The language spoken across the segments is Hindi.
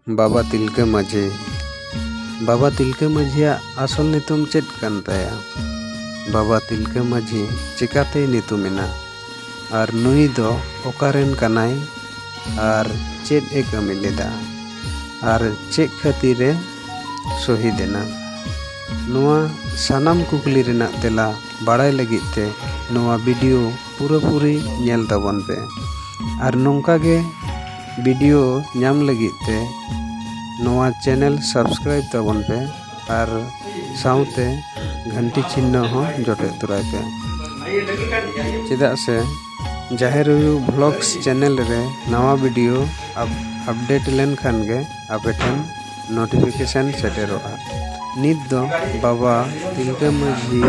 बाबा तिलका माझी बाबा तिलका माझिया आसल नितुम चेद कान ताया बाबा तिलका माझी चिकाते नितुमेना और नुई दो ओकारेन कनाई और चेद ए कमी लेदा और चेक खातिरे शहीदेना नोआ सानाम कुकली रेना तेला बाड़ाय लगित ते नोआ वीडियो पूरी नेल ताबन पे और नोंका गे वीडियो नाम लगित ते नोआ चैनल सब्सक्राइब ताबन पे और साउते घंटी चिन्ह हो जोटे तुराय पे चेदा से जाहिर ब्लॉग्स चैनल रे नवा वीडियो अपडेट लेन खान गे आपे ठन नोटिफिकेशन सेटेरोआ नित दो बाबा तिलका माझी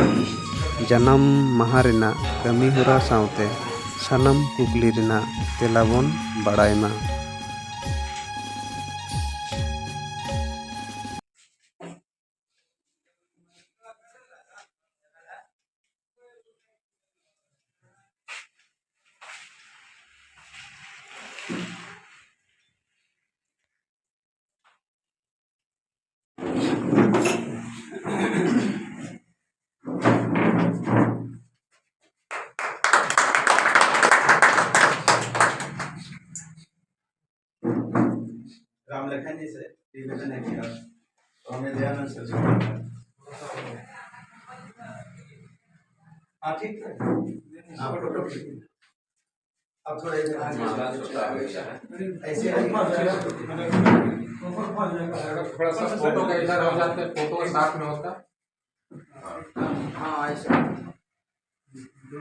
जन्म माहा रेना कमी होरा साउते सानाम कुकली रेना तेलाबन बाड़ायमा। राम लखन जी से निवेदन है कि तो हमें दयानंद सरस्वती हाँ ठीक है आप फोटो अब थोड़े ऐसे थोड़ा सा फोटो का इधर हो जाते फोटो साथ में होता। हाँ ऐसा दो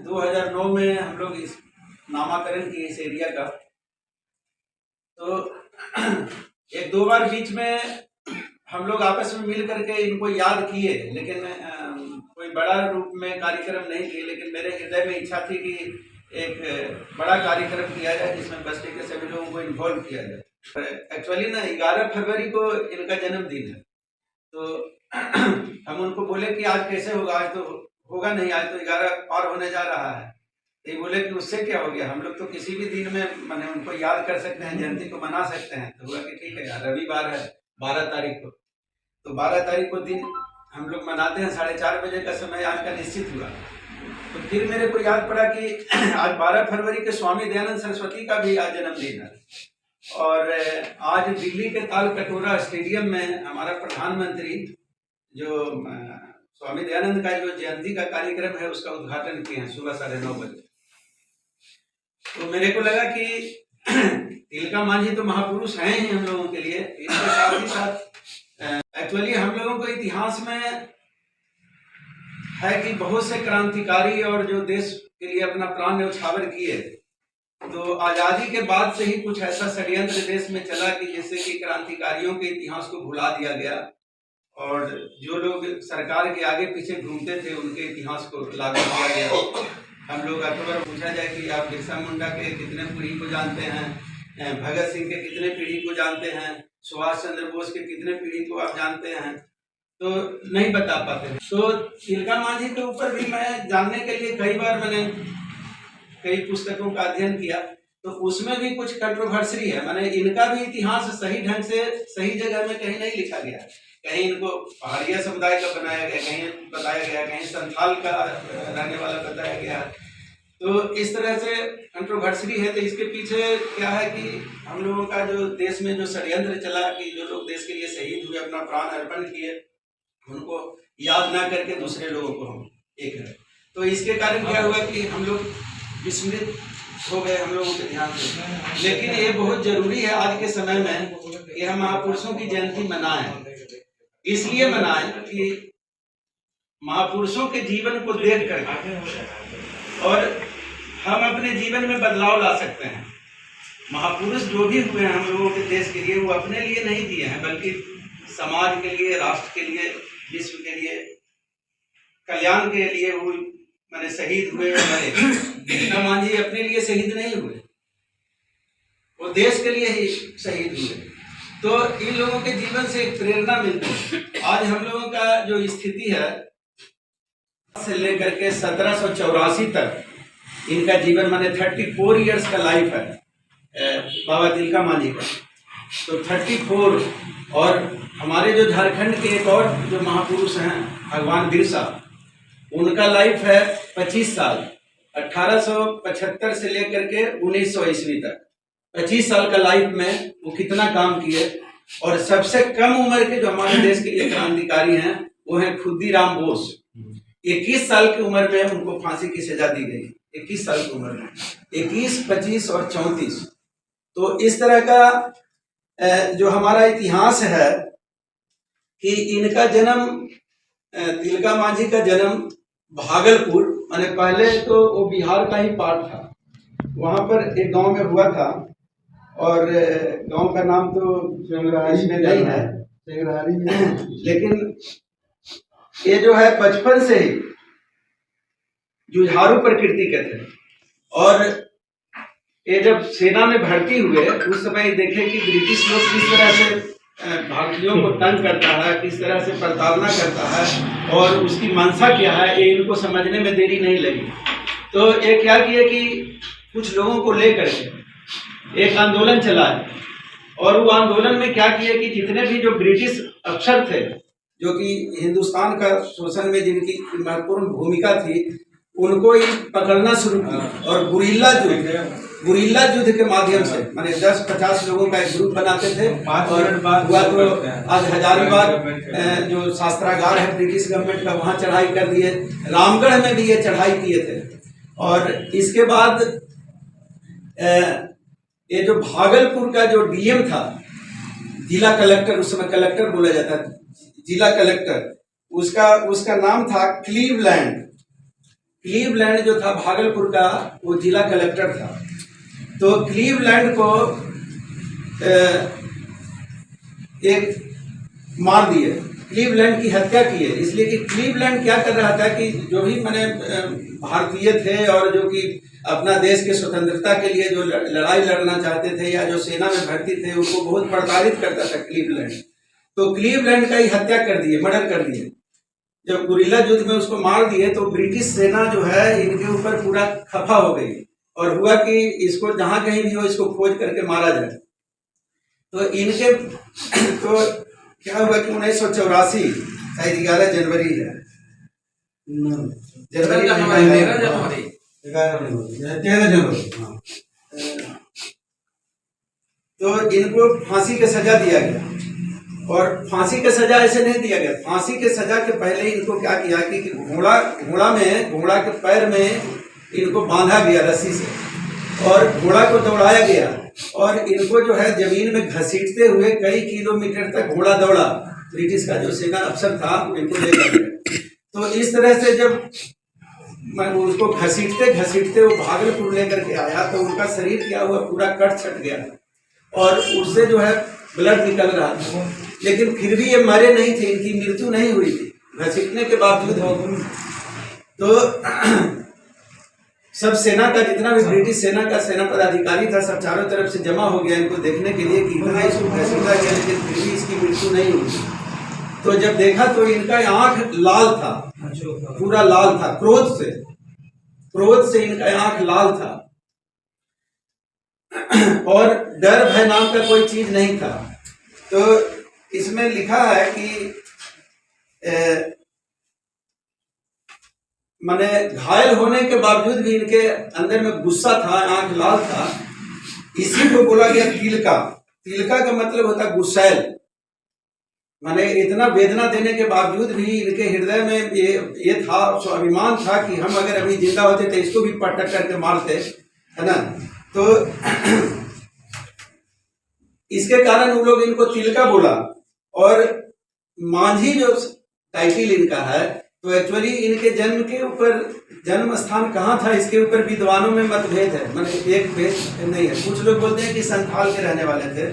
2009 में हम लोग इस नामाकरण किए इस एरिया का, तो एक दो बार बीच में हम लोग आपस में मिल करके इनको याद किए, लेकिन कोई बड़ा रूप में कार्यक्रम नहीं किए। लेकिन मेरे हृदय में इच्छा थी कि एक बड़ा कार्यक्रम किया जाए जिसमें बस्ती के सभी लोगों को इन्वॉल्व किया जाए। एक्चुअली ना 11 फरवरी को इनका जन्मदिन है, तो हम उनको बोले कि आज कैसे होगा, आज तो होगा नहीं, आज तो 11 पार होने जा रहा है। तो ये बोले कि उससे क्या हो गया, हम लोग तो किसी भी दिन में मैंने उनको याद कर सकते हैं, जयंती को मना सकते हैं। तो हुआ कि ठीक है यार, रविवार है 12 तारीख को, तो 12 तारीख को दिन हम लोग मनाते हैं। 4:30 बजे का समय आज का निश्चित हुआ। तो फिर मेरे को याद पड़ा कि आज 12 फरवरी के स्वामी दयानंद सरस्वती का भी आज जन्मदिन है, और आज दिल्ली के ताल कटोरा स्टेडियम में हमारा प्रधानमंत्री जो स्वामी दयानंद का जो जयंती का कार्यक्रम है उसका उद्घाटन किए हैं सुबह 9:30 बजे। तो मेरे को लगा कि तिलका माझी तो महापुरुष हैं ही हम लोगों के लिए, इसके साथ ही साथ एक्चुअली हम लोगों को इतिहास में है कि बहुत से क्रांतिकारी और जो देश के लिए अपना प्राण न्यौछावर किए। तो आजादी के बाद से ही कुछ ऐसा षड्यंत्र देश में चला कि जैसे कि क्रांतिकारियों के इतिहास को भुला दिया गया, और जो लोग सरकार के आगे पीछे घूमते थे उनके इतिहास को लागू किया गया। हम लोग अक्टूबर पूछा जाए कि आप बिरसा मुंडा के कितने पीढ़ी को जानते हैं, भगत सिंह के कितने पीढ़ी को जानते हैं, सुभाष चंद्र बोस के कितने पीढ़ी को आप जानते हैं, तो नहीं बता पाते हैं। तो तिलका माझी के ऊपर भी मैं जानने के लिए कई बार मैंने कई पुस्तकों का अध्ययन किया, तो उसमें भी कुछ कंट्रोवर्सी है। मैंने इनका भी इतिहास सही ढंग से सही जगह में कहीं नहीं लिखा गया। कहीं इनको पहाड़िया समुदाय का बनाया गया, कहीं बताया गया, कहीं संथाल का रहने वाला बताया गया। तो इस तरह से कंट्रोवर्सी है। तो इसके पीछे क्या है कि हम लोगों का जो देश में जो षड्यंत्र चला कि जो लोग देश के लिए शहीद हुए, अपना प्राण अर्पण किए, उनको याद ना करके दूसरे लोगों को हम एक है। तो इसके कारण क्या हुआ कि हम लोग विस्मृत हो गए हम लोगों के ध्यान से। लेकिन ये बहुत जरूरी है आज के समय में कि हम महापुरुषों की जयंती मनाएं। इसलिए मनाएं कि महापुरुषों के जीवन को देख कर और हम अपने जीवन में बदलाव ला सकते हैं। महापुरुष जो भी हुए हैं हम लोगों के देश के लिए, वो अपने लिए नहीं दिए हैं, बल्कि समाज के लिए, राष्ट्र के लिए, विश्व के लिए, कल्याण के लिए वो माने शहीद हुए और मरे। तिलका मांझी अपने लिए शहीद नहीं हुए, वो देश के लिए ही शहीद हुए। तो इन लोगों के जीवन से एक प्रेरणा मिलती है। आज हम लोगों का जो स्थिति है से लेकर के 1784 तक इनका जीवन माने 34 इयर्स का लाइफ है बाबा तिलका मांझी का। तो 34, और हमारे जो झारखंड के एक और जो महापुरुष हैं भगवान बिरसा, उनका लाइफ है 25 साल, 1875 से लेकर के 1900 ईस्वी तक। 25 साल का लाइफ में वो कितना काम किए। और सबसे कम उम्र के जो हमारे देश के लिए क्रांतिकारी हैं वो हैं खुदीराम बोस। 21 साल की उम्र में उनको फांसी की सजा दी गई। 21 साल की उम्र में 21, 25 और 34। तो इस तरह का जो हमारा इतिहास है कि इनका जन्म, तिलका मांझी का जन्म भागलपुर, माने पहले तो वो बिहार का ही पार्ट था, वहां पर एक गांव में हुआ था। और गांव का नाम तो इसमें नहीं है, लेकिन ये जो है बचपन से ही जुझारू प्रकृति के थे। और ये जब सेना में भर्ती हुए उस समय देखे कि ब्रिटिश लोग किस तरह से भारतीयों को तंग करता है, किस तरह से प्रताड़ना करता है और उसकी मंशा क्या है, ये इनको समझने में देरी नहीं लगी। तो ये क्या किए कि कुछ लोगों को लेकर के एक आंदोलन चलाए। और वो आंदोलन में क्या किए कि जितने भी जो ब्रिटिश अफसर थे जो कि हिंदुस्तान का शोषण में जिनकी महत्वपूर्ण भूमिका थी, उनको ही पकड़ना शुरू किया। और गुरिल्ला युद्ध के माध्यम से माने 10-50 लोगों का एक ग्रुप बनाते थे। और हुआ तो आज हजारीबाग जो शास्त्रागार है ब्रिटिश गवर्नमेंट का, वहाँ चढ़ाई कर दिए। रामगढ़ में भी ये चढ़ाई किए थे। और इसके बाद ये जो भागलपुर का जो डीएम था, जिला कलेक्टर, उस समय कलेक्टर बोला जाता था, जिला कलेक्टर, उसका नाम था क्लीवलैंड। क्लीवलैंड जो था भागलपुर का, वो जिला कलेक्टर था। तो क्लीवलैंड को एक मार दिए, क्लीवलैंड की हत्या की है। इसलिए कि क्लीवलैंड क्या कर रहा था कि जो भी माने भारतीय थे और जो कि अपना देश के स्वतंत्रता के लिए जो लड़ाई लड़ना चाहते थे या जो सेना में भर्ती थे, उनको बहुत प्रताड़ित करता था क्लीवलैंड। तो क्लीवलैंड का ही हत्या कर दिए, मर्डर कर दिए। जब गुरिल्ला युद्ध में उसको मार दिए तो ब्रिटिश सेना जो है इनके ऊपर पूरा खफा हो गई और हुआ कि इसको जहां कहीं भी हो इसको खोज करके मारा जाए। तो इनके तो क्या हुआ कि 1984 शायद 11 जनवरी है, जनवरी 13 जनवरी, तो इनको फांसी की सजा दिया गया। और फांसी की सजा ऐसे नहीं दिया गया, फांसी की सजा के पहले इनको क्या किया कि घोड़ा के पैर में इनको बांधा गया रस्सी से और घोड़ा को दौड़ाया गया और इनको जो है जमीन में घसीटते हुए कई किलोमीटर तक घोड़ा दौड़ा। ब्रिटिश का जो सेना अफसर था इनको लेकर गया। तो इस तरह से जब उसको घसीटते घसीटते वो भागलपुर लेकर के आया तो उनका शरीर क्या हुआ, पूरा कट छट गया और उससे जो है ब्लड निकल रहा था। लेकिन फिर भी ये मरे नहीं थे, इनकी मृत्यु नहीं हुई थी घसीटने के बावजूद। तो सब सेना का जितना भी ब्रिटिश सेना का सेना पदाधिकारी था सब चारों तरफ से जमा हो गया इनको देखने के लिए कि इतना इसको घसीटा गया लेकिन फिर भी इसकी मृत्यु नहीं हुई। तो जब देखा तो इनका आंख लाल था, पूरा लाल था, क्रोध से इनका आंख लाल था और डर भय नाम का कोई चीज नहीं था। तो इसमें लिखा है कि माने घायल होने के बावजूद भी इनके अंदर में गुस्सा था, आंख लाल था। इसी को बोला गया तिलका। तिलका का मतलब होता है गुस्सैल। माने इतना वेदना देने के बावजूद भी इनके हृदय में ये था, स्वाभिमान था कि हम अगर अभी जिंदा होते तो इसको भी पटक करके मारते, है ना। तो इसके कारण उन लोग इनको तिलका बोला। और मांझी जो टाइटिल इनका है तो एक्चुअली इनके जन्म के ऊपर, जन्म स्थान कहाँ था इसके ऊपर विद्वानों में मतभेद है, मतलब एक भेद नहीं है। कुछ लोग बोलते हैं कि संथाल के रहने वाले थे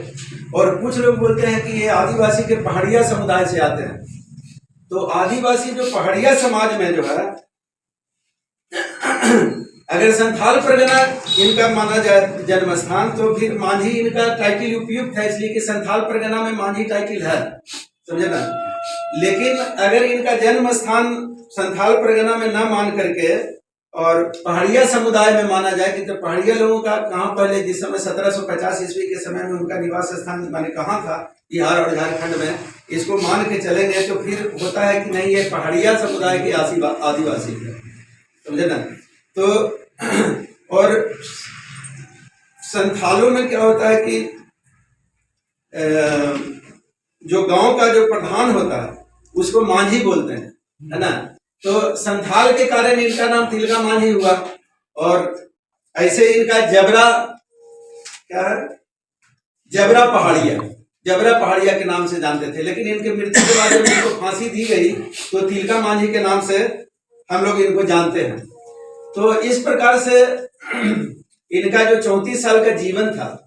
और कुछ लोग बोलते हैं कि ये आदिवासी के पहाड़िया समुदाय से आते हैं। तो आदिवासी जो पहाड़िया समाज में जो है अगर संथाल परगना इनका माना जाए जन्म स्थान, तो फिर मांझी इनका टाइटल उपयुक्त है, इसलिए कि संथाल परगना में मांझी टाइटल है, समझे ना। लेकिन अगर इनका जन्म स्थान संथाल परगना में न मान करके और पहाड़िया समुदाय में माना जाए कि तो पहाड़िया लोगों का कहाँ पहले जिस समय 1750 ईस्वी के समय में उनका निवास स्थान माने कहाँ था, बिहार और झारखंड में, इसको मान के चलेंगे तो फिर होता है कि नहीं ये पहाड़िया समुदाय के आदिवासी है, समझे ना। तो और संथालों में क्या होता है कि जो गांव का जो प्रधान होता है उसको मांझी बोलते हैं, है ना। तो संथाल के कारण इनका नाम तिलका मांझी हुआ। और ऐसे इनका जबरा क्या है, जबरा पहाड़िया के नाम से जानते थे। लेकिन इनके मृत्यु के बाद जब इनको फांसी दी गई तो तिलका मांझी के नाम से हम लोग इनको जानते हैं। तो इस प्रकार से इनका जो 34 साल का जीवन था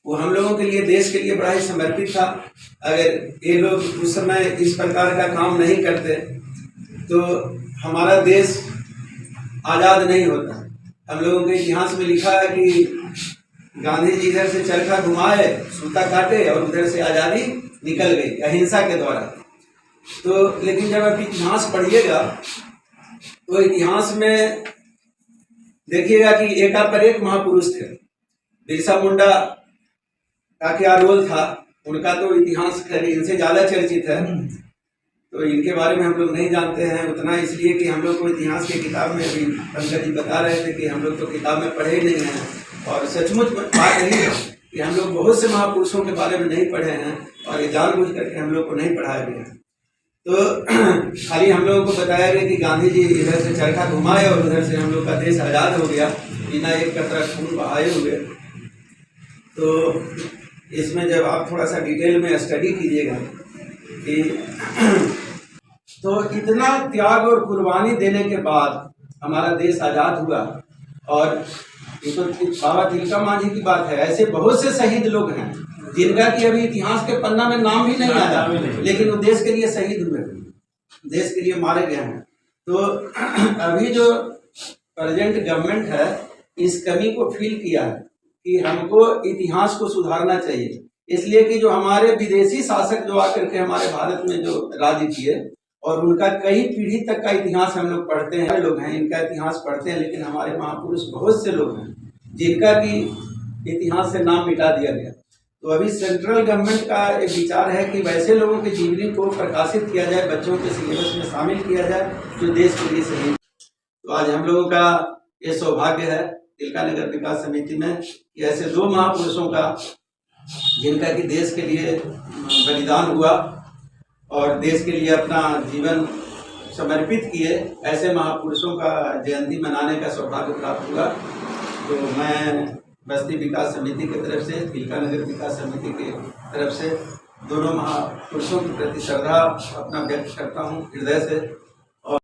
वो हम लोगों के लिए, देश के लिए बड़ा ही समर्पित था। अगर ये लोग उस समय इस प्रकार का काम नहीं करते तो हमारा देश आज़ाद नहीं होता। हम लोगों के इतिहास में लिखा है कि गांधी जी इधर से चरखा घुमाए, सूता काटे और उधर से आज़ादी निकल गई अहिंसा के द्वारा। तो लेकिन जब आप इतिहास पढ़िएगा तो इतिहास में देखिएगा कि एका पर एक महापुरुष थे। बिरसा मुंडा का क्या रोल था, उनका तो इतिहास इनसे ज्यादा चर्चित है, तो इनके बारे में हम लोग नहीं जानते हैं उतना, इसलिए कि हम लोग को इतिहास की किताब में, अभी पंकज जी बता रहे थे कि हम लोग तो किताब में पढ़े ही नहीं हैं। और सचमुच बात यही है कि हम लोग बहुत से महापुरुषों के बारे में नहीं पढ़े हैं और ये जानबूझ करके हम लोग को नहीं पढ़ाया गया। तो खाली हम लोगों को बताया गया कि गांधी जी इधर से चरखा घुमाए और उधर से हम लोग का देश आज़ाद हो गया बिना एक कतरा खून बहाए हुए। तो इसमें जब आप थोड़ा सा डिटेल में स्टडी कीजिएगा कि तो इतना त्याग और कुर्बानी देने के बाद हमारा देश आज़ाद हुआ। और ये तो बाबा तिलका मांझी की बात है, ऐसे बहुत से शहीद लोग हैं जिनका कि अभी इतिहास के पन्ना में नाम भी नहीं आया, लेकिन वो देश के लिए शहीद हुए, देश के लिए मारे गए हैं। तो अभी जो प्रेजेंट गवर्नमेंट है इस कमी को फील किया है कि हमको इतिहास को सुधारना चाहिए, इसलिए कि जो हमारे विदेशी शासक जो आकर के हमारे भारत में जो राज्य किए और उनका कई पीढ़ी तक का इतिहास हम लोग पढ़ते हैं, लोग हैं इनका इतिहास पढ़ते हैं, लेकिन हमारे महापुरुष बहुत से लोग हैं जिनका कि इतिहास से नाम मिटा दिया गया। तो अभी सेंट्रल गवर्नमेंट का एक विचार है कि वैसे लोगों की जीवनी को प्रकाशित किया जाए, बच्चों के सिलेबस में शामिल किया जाए जो देश के लिए सही। तो आज हम लोगों का ये सौभाग्य है तिलका नगर विकास समिति में कि ऐसे दो महापुरुषों का जिनका कि देश के लिए बलिदान हुआ और देश के लिए अपना जीवन समर्पित किए, ऐसे महापुरुषों का जयंती मनाने का सौभाग्य प्राप्त हुआ। तो मैं बस्ती विकास समिति की तरफ से, तिलका नगर विकास समिति की तरफ से दोनों महापुरुषों के प्रति श्रद्धा अपना व्यक्त करता हूँ हृदय से।